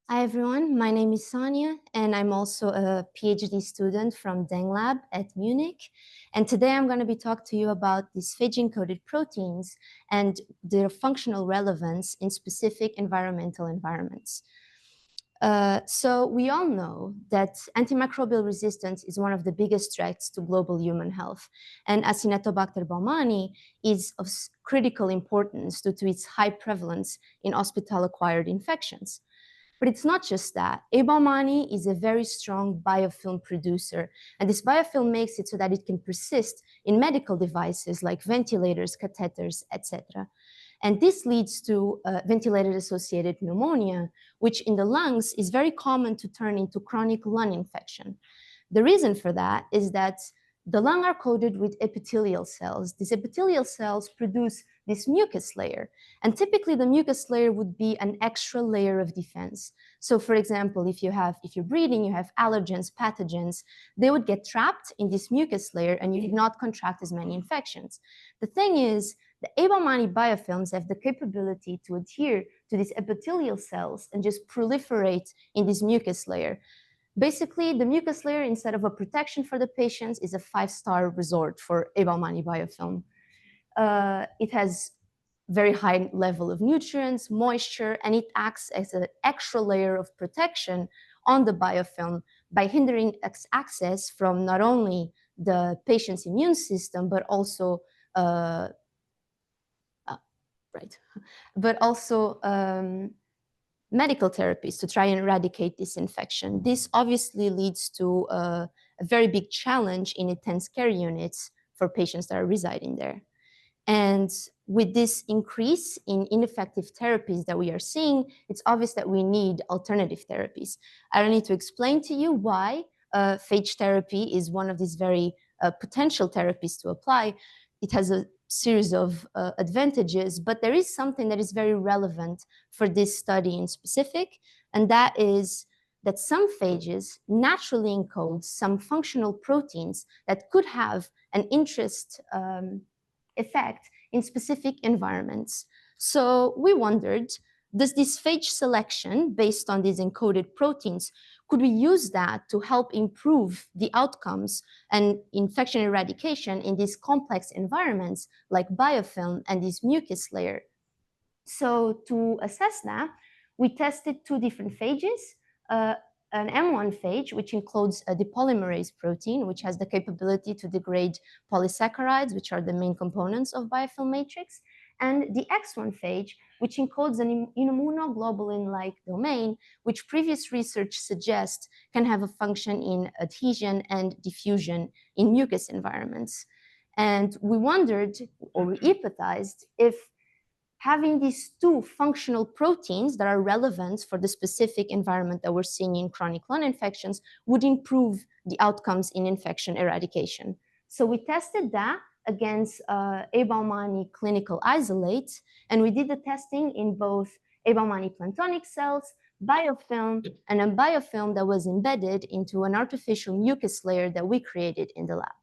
Hi everyone, my name is Sonia and I'm also a PhD student from Deng Lab at Munich. And today I'm going to be talking to you about these phage-encoded proteins and their functional relevance in specific environmental environments. So we all know that antimicrobial resistance is one of the biggest threats to global human health. And Acinetobacter baumannii is of critical importance due to its high prevalence in hospital-acquired infections. But it's not just that. baumannii is a very strong biofilm producer, and this biofilm makes it so that it can persist in medical devices like ventilators, catheters, etc. And this leads to ventilator-associated pneumonia, which in the lungs is very common to turn into chronic lung infection. The reason for that is that the lung are coated with epithelial cells. These epithelial cells produce this mucus layer. And typically the mucus layer would be an extra layer of defense. So for example, if you're breathing, you have allergens, pathogens, they would get trapped in this mucus layer and you would not contract as many infections. The thing is, the baumannii biofilms have the capability to adhere to these epithelial cells and just proliferate in this mucus layer. Basically, the mucus layer, instead of a protection for the patients, is a 5-star resort for baumannii biofilm. It has very high level of nutrients, moisture, and it acts as an extra layer of protection on the biofilm by hindering access from not only the patient's immune system, but also medical therapies to try and eradicate this infection. This obviously leads to a very big challenge in intense care units for patients that are residing there. And with this increase in ineffective therapies that we are seeing, it's obvious that we need alternative therapies. I don't need to explain to you why phage therapy is one of these very potential therapies to apply. It has a series of advantages, but there is something that is very relevant for this study in specific, and that is that some phages naturally encode some functional proteins that could have an interest effect in specific environments. So we wondered, does this phage selection based on these encoded proteins, could we use that to help improve the outcomes and infection eradication in these complex environments like biofilm and this mucus layer? So to assess that, we tested 2 different phages, an M1 phage, which includes a depolymerase protein, which has the capability to degrade polysaccharides, which are the main components of biofilm matrix, and the X1 phage, which encodes an immunoglobulin-like domain, which previous research suggests can have a function in adhesion and diffusion in mucus environments. And we wondered, or we hypothesized, if having these 2 functional proteins that are relevant for the specific environment that we're seeing in chronic lung infections would improve the outcomes in infection eradication. So we tested that against baumannii clinical isolates, and we did the testing in both baumannii planktonic cells, biofilm, and a biofilm that was embedded into an artificial mucus layer that we created in the lab.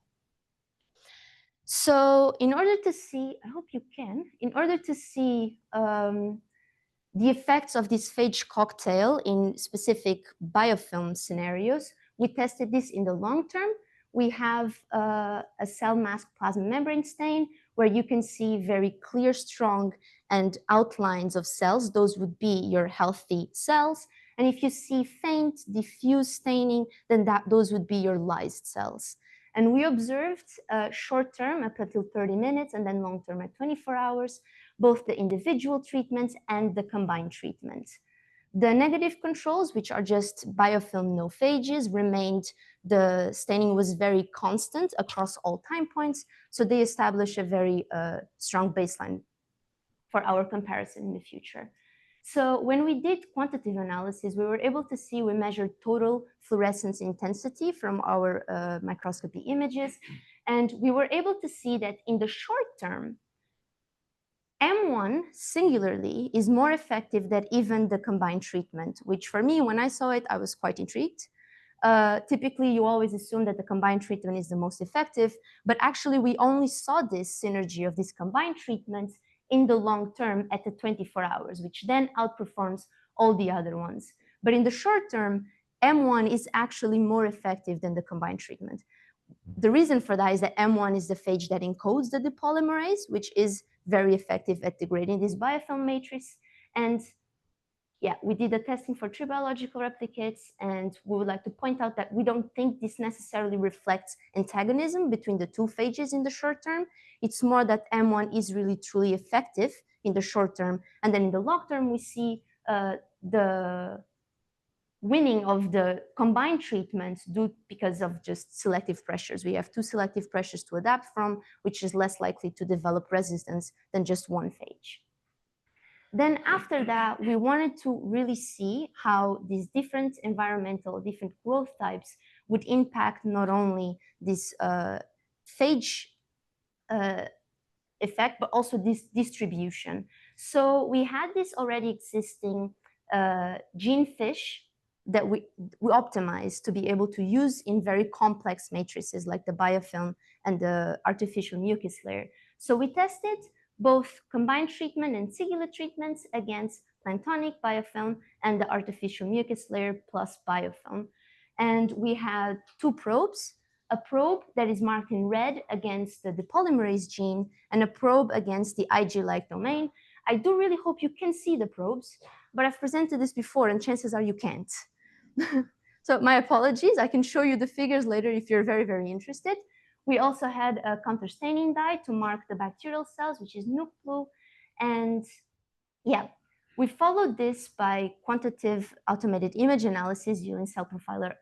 So in order to see, I hope you can, in order to see the effects of this phage cocktail in specific biofilm scenarios, we tested this in the long term. We have a cell mask plasma membrane stain where you can see very clear, strong, and outlines of cells. Those would be your healthy cells. And if you see faint, diffuse staining, then those would be your lysed cells. And we observed short-term up until 30 minutes and then long-term at 24 hours, both the individual treatments and the combined treatments. The negative controls, which are just biofilm no phages, remained, the staining was very constant across all time points, so they established a very strong baseline for our comparison in the future. So when we did quantitative analysis, we were able to see, we measured total fluorescence intensity from our microscopy images, and we were able to see that in the short term, M1 singularly is more effective than even the combined treatment, which for me, when I saw it, I was quite intrigued. Typically, you always assume that the combined treatment is the most effective, but actually we only saw this synergy of these combined treatments in the long term at the 24 hours, which then outperforms all the other ones. But in the short term, M1 is actually more effective than the combined treatment. The reason for that is that M1 is the phage that encodes the depolymerase, which is very effective at degrading this biofilm matrix. And yeah, we did the testing for 3 biological replicates, and we would like to point out that we don't think this necessarily reflects antagonism between the 2 phages in the short term. It's more that M1 is really truly effective in the short term, and then in the long term, we see the winning of the combined treatments due because of just selective pressures. We have 2 selective pressures to adapt from, which is less likely to develop resistance than just one phage. Then after that, we wanted to really see how these different environmental, different growth types would impact not only this phage effect, but also this distribution. So we had this already existing gene fish that we optimized to be able to use in very complex matrices like the biofilm and the artificial mucus layer. So we tested both combined treatment and singular treatments against planktonic biofilm and the artificial mucus layer plus biofilm. And we had 2 probes, a probe that is marked in red against the depolymerase gene and a probe against the Ig-like domain. I do really hope you can see the probes, but I've presented this before and chances are you can't. So my apologies, I can show you the figures later if you're very, very interested. We also had a counterstaining dye to mark the bacterial cells, which is nuc blue. And yeah, we followed this by quantitative automated image analysis using cell profiler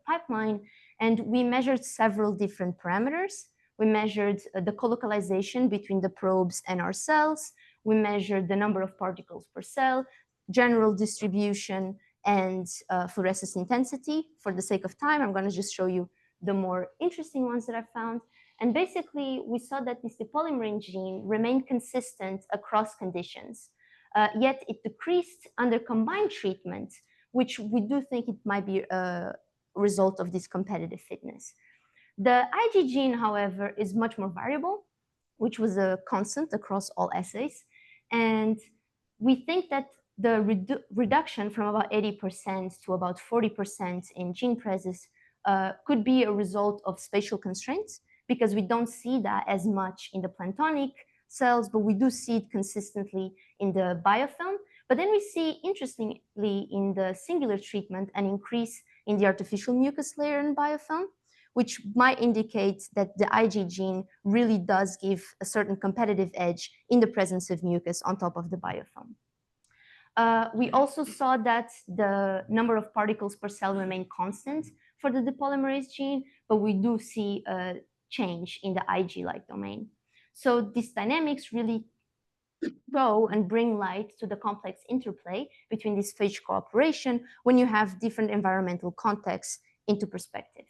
pipeline. And we measured several different parameters. We measured the colocalization between the probes and our cells. We measured the number of particles per cell, general distribution, and fluorescence intensity. For the sake of time, I'm going to just show you the more interesting ones that I found. And basically, we saw that this depolymerase gene remained consistent across conditions, yet it decreased under combined treatment, which we do think it might be a result of this competitive fitness. The Ig gene, however, is much more variable, which was a constant across all assays. And we think that the reduction from about 80% to about 40% in gene presence could be a result of spatial constraints, because we don't see that as much in the planktonic cells, but we do see it consistently in the biofilm. But then we see, interestingly, in the singular treatment, an increase in the artificial mucus layer in biofilm, which might indicate that the Ig gene really does give a certain competitive edge in the presence of mucus on top of the biofilm. We also saw that the number of particles per cell remained constant for the depolymerase gene, but we do see a change in the Ig-like domain. So these dynamics really go and bring light to the complex interplay between this phage cooperation when you have different environmental contexts into perspective.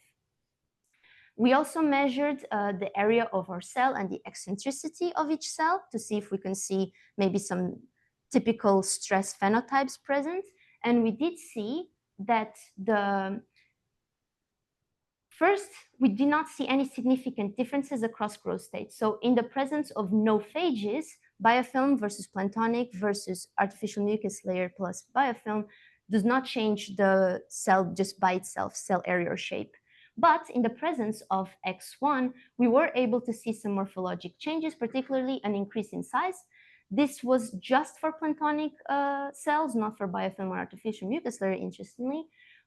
We also measured the area of our cell and the eccentricity of each cell to see if we can see maybe some typical stress phenotypes present. And we did see that first, we did not see any significant differences across growth states. So in the presence of no phages, biofilm versus planktonic versus artificial mucus layer plus biofilm does not change the cell just by itself, cell area or shape. But in the presence of X1, we were able to see some morphologic changes, particularly an increase in size. This was just for planktonic cells, not for biofilm or artificial mucus layer, interestingly.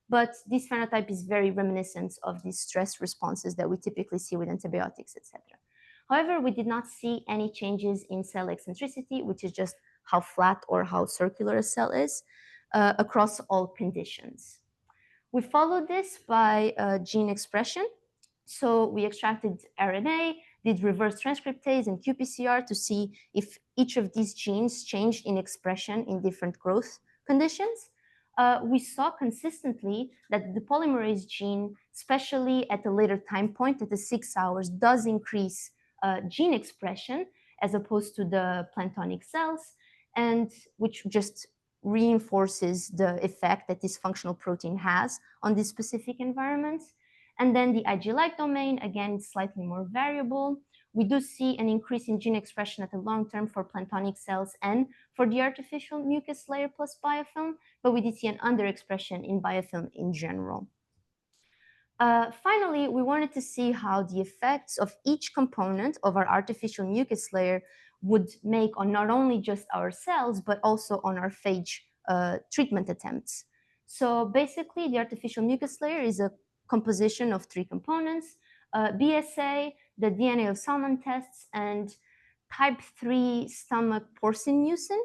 But this phenotype is very reminiscent of these stress responses that we typically see with antibiotics, etc. However, we did not see any changes in cell eccentricity, which is just how flat or how circular a cell is, across all conditions. We followed this by gene expression. So we extracted RNA, did reverse transcriptase and qPCR to see if each of these genes changed in expression in different growth conditions. We saw consistently that the polymerase gene, especially at a later time point, at the 6 hours, does increase gene expression as opposed to the planktonic cells, and which just reinforces the effect that this functional protein has on these specific environments. And then the Ig-like domain, again, slightly more variable. we do see an increase in gene expression at the long term for planktonic cells and for the artificial mucus layer plus biofilm, but we did see an underexpression in biofilm in general. Finally, we wanted to see how the effects of each component of our artificial mucus layer would make on not only just our cells, but also on our phage treatment attempts. So basically, the artificial mucus layer is a composition of three components: BSA, the DNA of salmon tests, and type 3 stomach porcine mucin.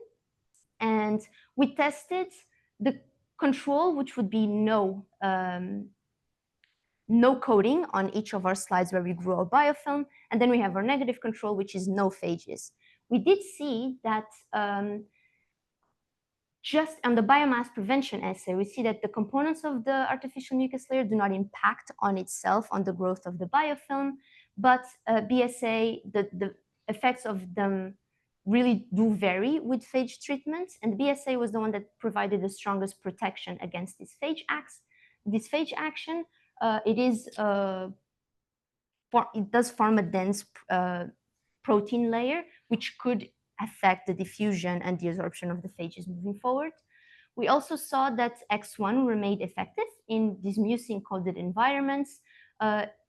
And we tested the control, which would be no coding on each of our slides where we grew our biofilm, and then we have our negative control, which is no phages. We did see that just on the biomass prevention assay, we see that the components of the artificial mucus layer do not impact on itself on the growth of the biofilm, but BSA, the effects of them really do vary with phage treatments, and BSA was the one that provided the strongest protection against this phage action. It does form a dense protein layer, which could affect the diffusion and the absorption of the phages moving forward. We also saw that X1 remained effective in these mucin-encoded environments,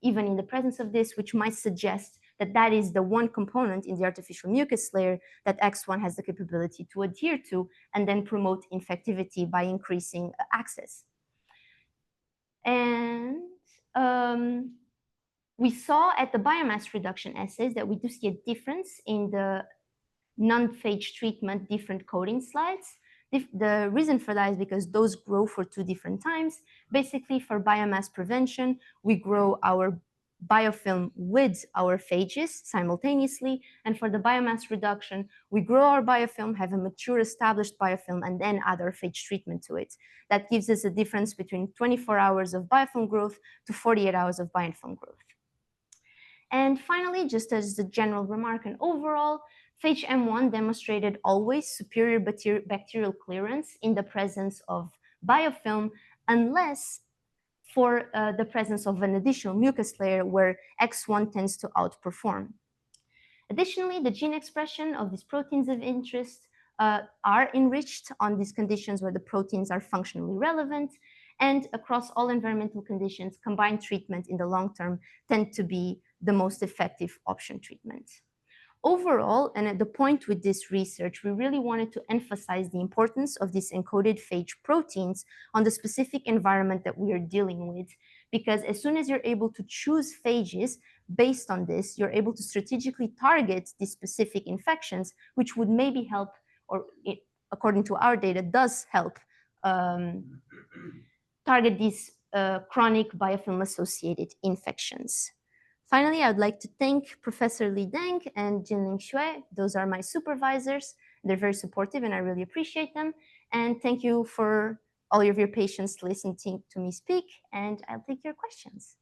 even in the presence of this, which might suggest that that is the one component in the artificial mucus layer that X1 has the capability to adhere to and then promote infectivity by increasing access. And we saw at the biomass reduction assays that we do see a difference in the non-phage treatment different coding slides. The reason for that is because those grow for two different times. Basically, for biomass prevention, we grow our biofilm with our phages simultaneously. And for the biomass reduction, we grow our biofilm, have a mature established biofilm, and then add our phage treatment to it. That gives us a difference between 24 hours of biofilm growth to 48 hours of biofilm growth. And finally, just as a general remark and overall, phage M1 demonstrated always superior bacterial clearance in the presence of biofilm, unless for the presence of an additional mucus layer where X1 tends to outperform. Additionally, the gene expression of these proteins of interest are enriched on these conditions where the proteins are functionally relevant, and across all environmental conditions, combined treatment in the long term tend to be the most effective option treatment. Overall, and at the point with this research, we really wanted to emphasize the importance of these encoded phage proteins on the specific environment that we are dealing with, because as soon as you're able to choose phages based on this, you're able to strategically target these specific infections, which would maybe help, or according to our data, does help target these chronic biofilm-associated infections. Finally, I would like to thank Professor Li Deng and Jinling Xue. Those are my supervisors. They're very supportive and I really appreciate them. And thank you for all of your patience listening to me speak, and I'll take your questions.